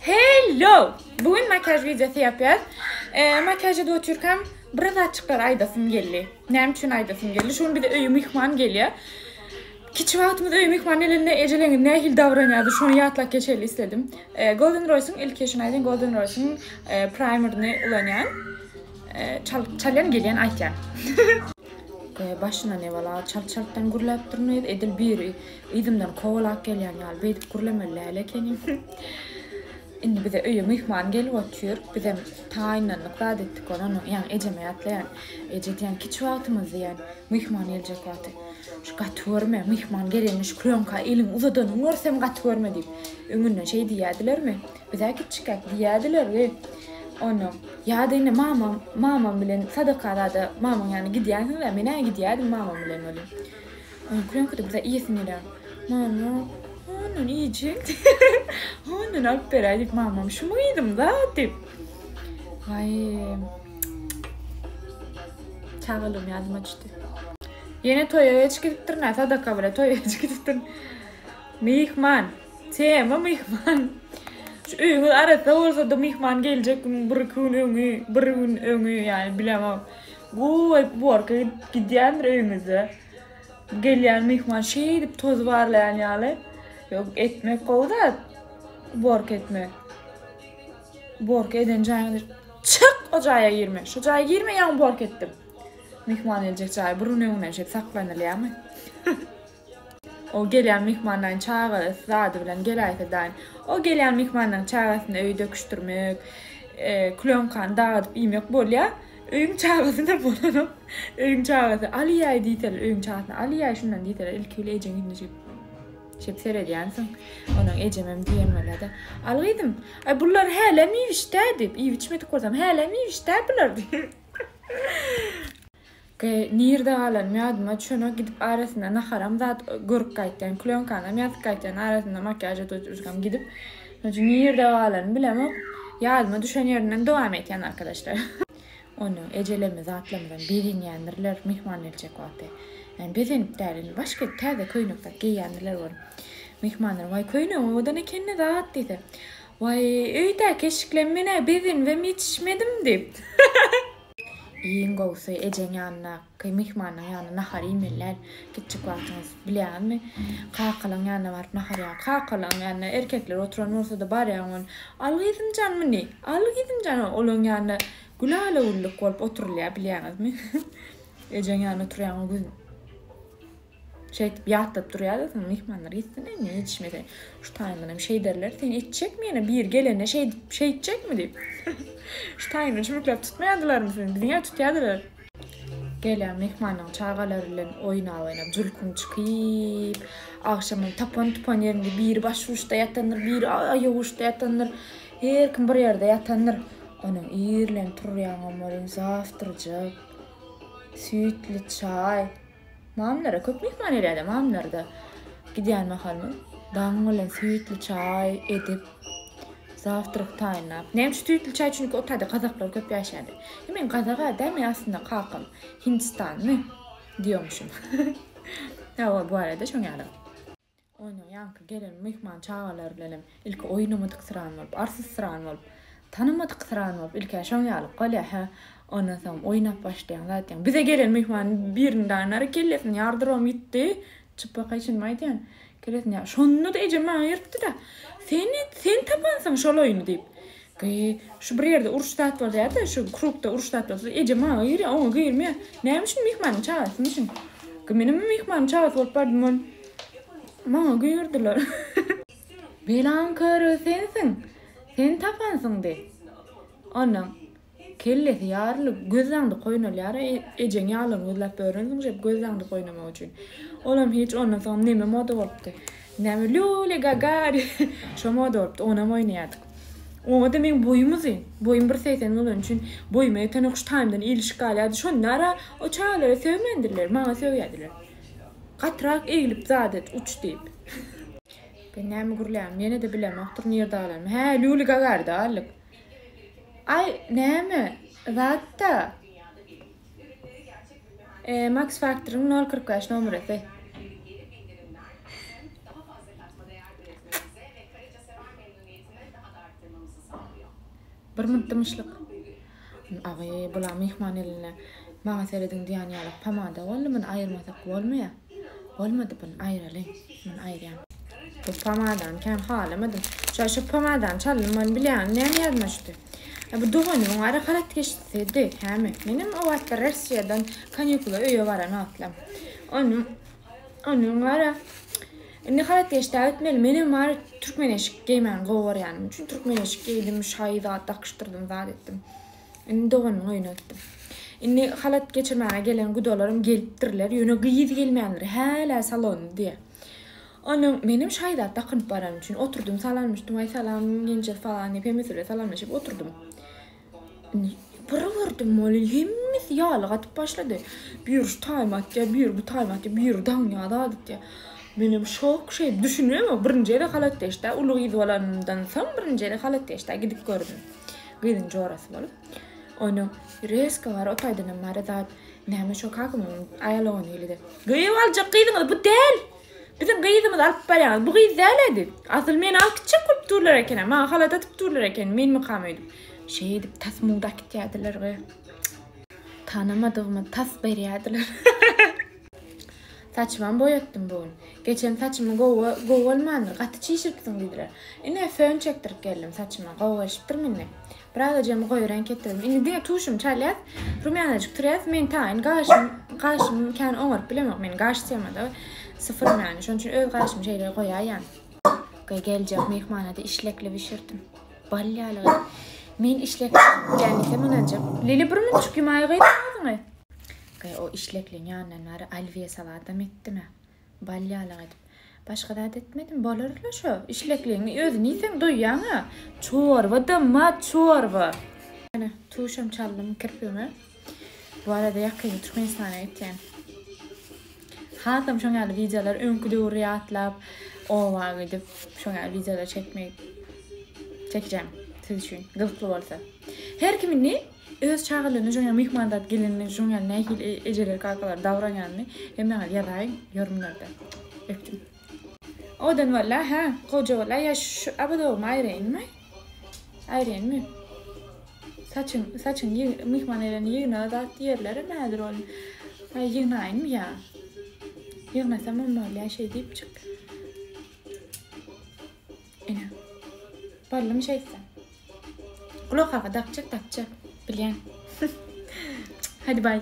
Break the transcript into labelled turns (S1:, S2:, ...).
S1: Hello! Bugün makyaj videosu yapıyoruz. Makyajda otururken biraz açıklar aydasım geldi. Ne için aydasım geldi? Şu an bir de öyle mihman geliyor. Kiçi vaktimiz öyle mihman elinde ecelerin ne hil davranıyordu. Şu an yatlak geçeli istedim. Golden Rose'un ilk yaşınaydın. Golden Rose'un primer'ını ulanyan. Çalyan gelen ayken. Başına ne valla çaltan gurlap durmuyor. Edil bir idimden kovalak gelen yal. Beydip gurlamelele kenim. Indi bize öyle mihman gelip oturuyor. Bize tayinlenlik vaat ettik onu. Yani eceme yatlayan. Ece diyen kiç vaatımızı yani. Mihman gelecek vaatı. Şu katörme mihman gelmiş. Klonka elin uzadan uğursam katörme deyip. Önünden şey diyediler mi? Bize küçük diyediler ve onu ya da yine mamam bilen sadakada mamam yani gidiyorsun ve mene gidiyordu mamam bilen olayım. Klonka da bize iyisin ya. Mama onun yiyecek. Onun alperaydık mamam şu muydım da deyip. Vay. Çağalım yazma çıktı. Yine toyaya çıkıptır ne sadaka bile toyaya çıkıptır. Mihman. Tema mihman. Şu öğün arası olsa da mihman gelecek bir gün öğü yani bilemem. Bu arka gidiyen öğünüzü. Gelen mihman şey edip toz varlayan yani. Yok etmek oldu da bork etmek. Bork edince yani çık o caya girme. Şu caya girme yan bork ettim. Mihman gelecek caya burun önüne şey saklanır mı? O gelen mihmandan çağırır zadı bilen gelaysa daim. O gelen mihmandan çağırısını öyle döküştürmek, klonkan dağıtıp yemek bol ya. Öğün çağırısını bulanıp, öğün çağırısı Aliyay deyteler, öğün çağırısını Aliyay şundan deyteler, ilk öyle ecen gidince şep seyrediyansın. Onun ecemem diyen öyle de. Algıydım, ay bunlar hele mi işte deyip, iyi içmedik olsam hele mi işte bunlar deyip. Nirde alan miyadıma çöno gidip arasında naharam zat görüp kaytten klonkana miyat kaytten arasında makyaja tutuşkam gidip nirde alan bilemem yadıma düşen yerinden devam eten arkadaşlar. Onu ecelemi zatlamıdan bilinyenlerler mihman edecek vakti. Yani bizim derin başka terde köynükte giyenlerler var. Mihmanlar vay köynüğüm o da ne kendine rahat dedi. Vay öyle keşiklemine bizim ve içmedim deyip. İyin gowsa ecen yanına, kay mihmanın yanına nahar imeller, küçük vaktiniz bilen mi? Kakalan yanına var nahar ya, kakalan yanına erkekler oturan olsa da bari yanına algıydın can mı ne? Algıydın can olun yanına gülala ulluk olup oturulaya bileniz mi? Ecen yanına oturuyan o gün şey yatıp duruyordu, mihmanlar gitsin ne içmedi. Şu tayinlerim şey derler, sen içecek mi yine bir gelene şey içecek mi deyip. Şu tayinlerim çubuklar tutmayadılar mı seni? Dünya tutuyadılar. Gelen mihmanın çağalarıyla oynayıp zulkun çıkıp akşamın tapan yerinde bir baş uçta yatanır, bir ayağı uçta yatanır. Her kim bir yerde yatanır. Onun iyirlen turuyan amarın zaftıracak. Sütlü çay. Mamlara köp mihman eləyədi, mamlarda gidiyen mahalmı. Dağınılan sütlü çay edip, zaftırık tayinlap. Neyim sütlü çay çünkü o tadı Kazaklar köp yaşadı. Hemen Kazak'a demi aslında kalkın Hindistan mı diyormuşum. Ya bu arada şun yalı. Onu yankı gelen mihman çağalarla ilk oynamadık sıran olup, arsız sıran olup, tanımadık sıran olup, ilk şun yalı. Qala ha. Ondan sonra oynap başlayan zaten. Bize gelen mihman birinden ara kellesin yardırım gitti. Çıpa kaçınmaydı yani. Kellesin ya şunu da eceme ayırttı da. Sen tapansın şol oyunu deyip. Şu bir yerde uruştat var ya da şu krukta uruştat var. Eceme ayır ya onu gıyırma ya. Neymişin mihmanın çağırsın için. Benim mihmanın çağırsın olup vardım. Bana gıyırdılar. Belan karı sensin. Sen tapansın de. Ondan. Kellesi yarlı gözlendi koynalara ecen yalan gözlep öğrendim jep gözlendi koynama üçün. Olam hiç ondan sonra neme moda oluptu. Neme lule gagari. Şu moda oluptu ona oynayadık. O da benim boyumuzu. Boyum 1.80 olan için boyuma yeten okuş time'dan ilişki aladı. Şunlara o çağlara sevmendirler. Bana seviyediler. Katrak eğilip zadet uç deyip. Ben neme gurlayam. Yine de bilem. Aktur nirde alalım. He lule gagari da allık. Ay neme? Zatta. Max Factor'ın 0.45 numarası. Bir mıntmışlık. Ağı bula mihman eline mağa seredin diýan ýaly pamada boldy, men aýyrmasak bolmaýar. Bolmady bunu aýraly. Men aýrýan. Bu pamadan kan halamadım. Şu pamadan çalym men bilýän näme ýazmaşdy. Bu doganyň ara halat geçdi. Häme. Menim o wagtda Russiýadan kanikula öýe baran atlam. Onun ara ne halat geçdi etmeli. Menim var türkmeneşik giymen gowar ýany. Çünki türkmeneşik giydim, şaýda takışdyrdım, zat etdim. Indi doganyň oýnatdym. Indi halat geçirmäge gelen gudalarym gelipdirler. Ýöne gyýyz gelmeýänler. Häle salon diýe. Onun benim şaýda takınıp baran üçin oturdum, salamlaşdym, ay salam, gençler falan diýip hemesine salamlaşyp oturdum. Bir gördüm moly hemmis ýaly gatyp başlady. Bir taýmatda, bir bu taýmatda, bir daňýa da diýdi. Benim şok şey düşünmem, birinji ýere halat deşde, uly gyz bolandan soň birinji ýere halat deşde gidip gördüm. Gyzyň jorasy bolup. Onu reska var otaýdan mara zat näme şok hakym aýalagyny geldi. Gyýyp aljak gyzyňy bu del. Bizim gyýdymyz alyp barýar. Bu gyýz däledi. Asyl men alkyçy kulturlar eken, ma halat atyp durlar eken, men mi kamaýdym. Şey edip tasmuda gitýärdiler. Tanamadygymy tas berýärdiler. Saçymı boyatdım bugün. Geçen saçımı govalmandır. Gaty çişirpsin diýdiler. Ine fön çektirip geldim saçyma. Gowaşypdyr meni. Biraz jemy goý renk etdirdim. Indi diýe tuşum çalýar. Rumyanajyk türýär. Men taýyn gaşym kan oňaryp bilemok. Men gaş ýamada. Sıfır yani. Şonun için öz gaşym şeyleri goýaýan. Geljek mehmanada işlekli bişirdim. Balyaly. Men işlek gelmesem onajak. Lili bir minçük ýymagy gyýdyňy. O işlekli ýandan bari alviye salatam etdimi? Balyaly edip. Başga da etmedim. Bolarlar şo. İşlekliňi özüni sen doýýaňa. Çorba da mat çorba. Ana tuşum çaldym kirpimi. Bu arada ýakyn Türkmenistana etýän. Hatam şoňa videolar öňkü döwri atlap, owa gidip şoňa videolar çekeceğim. Siz üçün gyltly bolsa. Her kimini öz çağılyny şoňa mehmandat gelenini şoňa nähil ejeler kalkalar dawranýanyny hemen ýazaýyn ýorumlarda. Öpdüm. Odan walla ha, goja walla ya şu abada maýrenmi? Aýrenmi? Saçın mehmanlaryny ýygyna zat ýerleri nädir ol? Ha ýygnaýynmy ýa? Ýygmasam olmaly şey diýip çyk. Ene. Barlym şeysen. Kulak haga dakçak bilýän. Hadi bay.